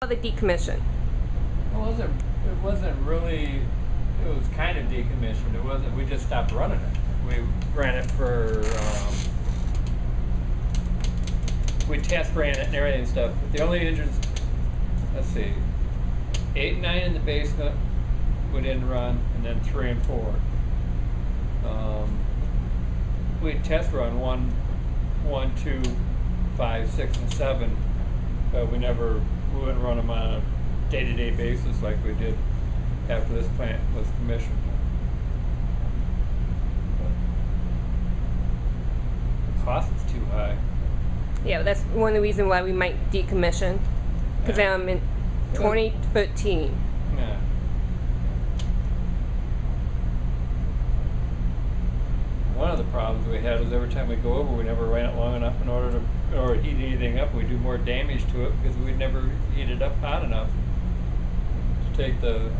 the decommission? It wasn't really, it was kind of decommissioned. It wasn't, we just stopped running it. We ran it for, we test ran it and everything and stuff. The only engines, let's see, 8 and 9 in the basement we didn't run, and then 3 and 4. We test run 1, 2, 5, 6, and 7, but we wouldn't run them on a day-to-day basis like we did after this plant was commissioned. The cost is too high. Yeah, that's one of the reasons why we might decommission. Because in 2013. Yeah. One of the problems we had is every time we go over, we never ran it long enough in order to heat anything up. We do more damage to it because we'd never heat it up hot enough to take the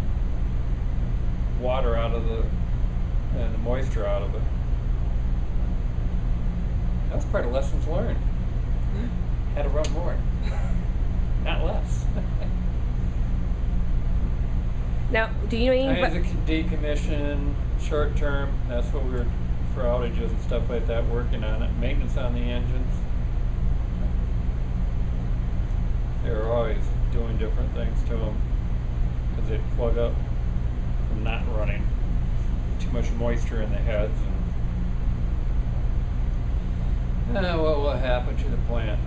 water out of and the moisture out of it. That's part of lessons learned. Had to run more, not less. Now, do you know any... As a decommission, short term, that's what we're, for outages and stuff like that, working on it. Maintenance on the engines. They're always doing different things to them because they plug up from not running. Too much moisture in the heads. And what will happen to the plant?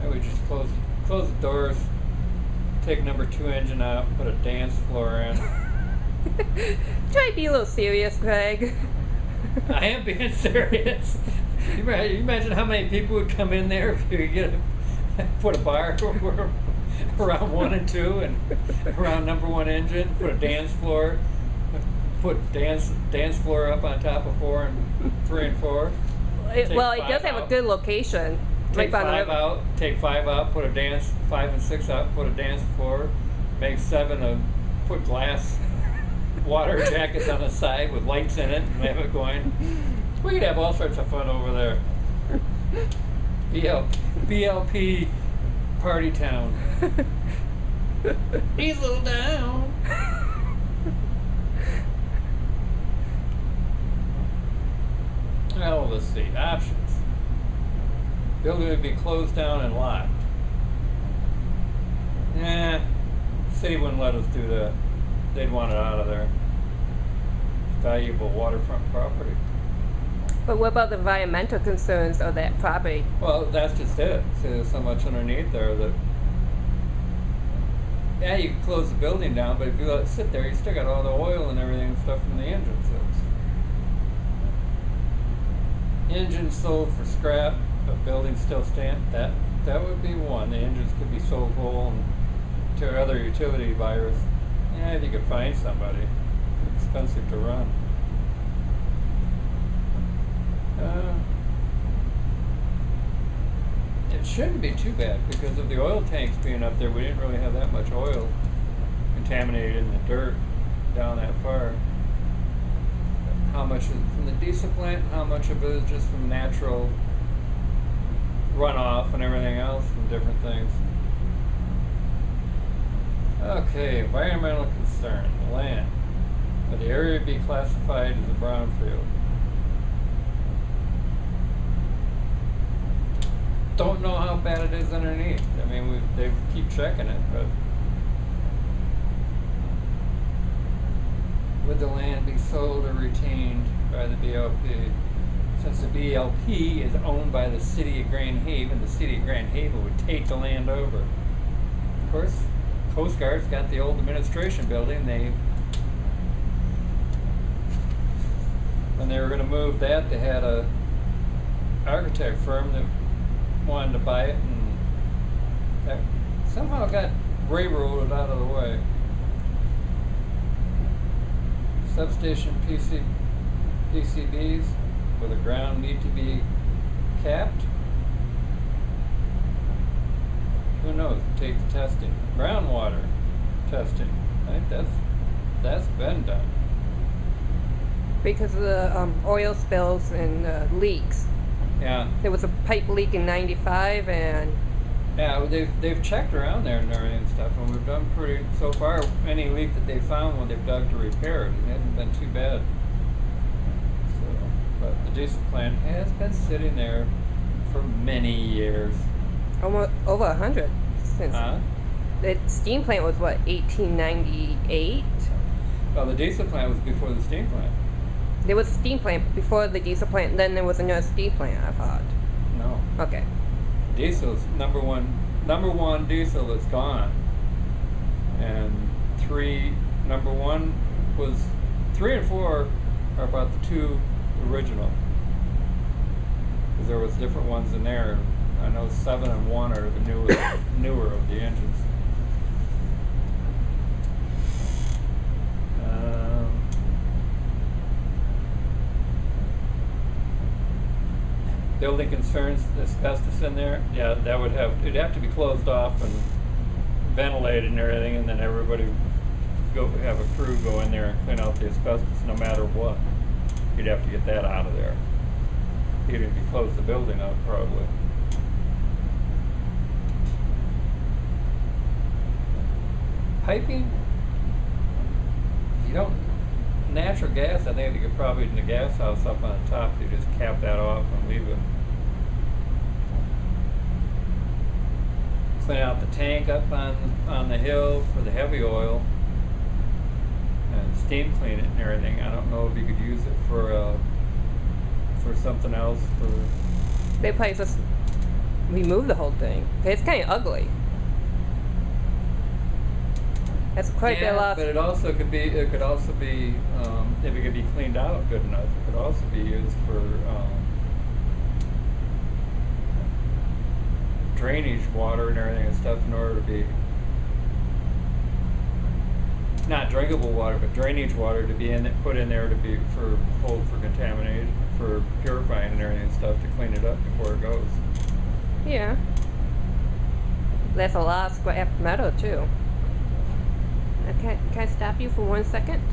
And we just close the doors, take number 2 engine out, put a dance floor in. Try to be a little serious, Greg. I am being serious. You imagine how many people would come in there if you put a bar around 1 and 2 and around number 1 engine, put a dance floor, put dance floor up on top of 4 and 3 and 4. Well, it does have a good location. Take 5 out, take 5 out, put a dance, 5 and 6 out, put a dance floor, make 7 put glass water jackets on the side with lights in it and have it going. We could have all sorts of fun over there. BLP party town. Diesel down. Well, let's see. Options. Building would be closed down and locked. City wouldn't let us do that. They'd want it out of there. Valuable waterfront property. But what about the environmental concerns of that property? Well, that's just it. See, there's so much underneath there that... Yeah, you can close the building down, but if you let it sit there, you still got all the oil and everything and stuff from the engines. Engines sold for scrap, but buildings still stand. That would be one. The engines could be sold whole and to other utility buyers. Yeah, if you could find somebody. It's expensive to run. It shouldn't be too bad because of the oil tanks being up there. We didn't really have that much oil contaminated in the dirt down that far. How much is from the diesel plant, how much of it is just from natural runoff and everything else from different things. Okay, environmental concern, land. Would the area be classified as a brownfield? Don't know how bad it is underneath. I mean, they keep checking it, but would the land be sold or retained by the BLP? Since the BLP is owned by the city of Grand Haven, the city of Grand Haven would take the land over. Of course, Coast Guard's got the old administration building. When they were going to move that, they had a architect firm that wanted to buy it, and that somehow got railroaded out of the way. Substation PCBs where the ground need to be capped. Who knows? Take the testing. Groundwater testing. I think that's been done. Because of the oil spills and leaks. Yeah. There was a pipe leak in '95, and Yeah, they've checked around there and everything and stuff, and we've done pretty, so far, any leak that they found when they've dug to repair it, it hasn't been too bad. So, but the diesel plant has been sitting there for many years. Almost over 100 since. The steam plant was what, 1898? Well, the diesel plant was before the steam plant. There was a steam plant before the diesel plant, then there was another steam plant, I thought. No. Okay. Diesel's number one diesel is gone. And number 1 was 3 and 4 are about the 2 original. Because there was different ones in there. I know 7 and 1 are the newer of the engines. Building concerns, asbestos in there, yeah, it'd have to be closed off and ventilated and everything, and then everybody have a crew go in there and clean out the asbestos no matter what. You'd have to get that out of there. Even if you close the building up, probably. Piping, you don't, natural gas, I think you could probably, in the gas house up on the top, you just cap that off and leave it. Clean out the tank up on the hill for the heavy oil and steam clean it and everything. I don't know if you could use it for something else. They probably just remove the whole thing. It's kind of ugly. That's quite a lot. But it could also be, if it could be cleaned out good enough, it could also be used for drainage water and everything and stuff, in order to be not drinkable water, but drainage water to be put in there to be hold for contamination, for purifying and everything and stuff, to clean it up before it goes. Yeah. That's a lot of scrap metal too. Can I stop you for 1 second?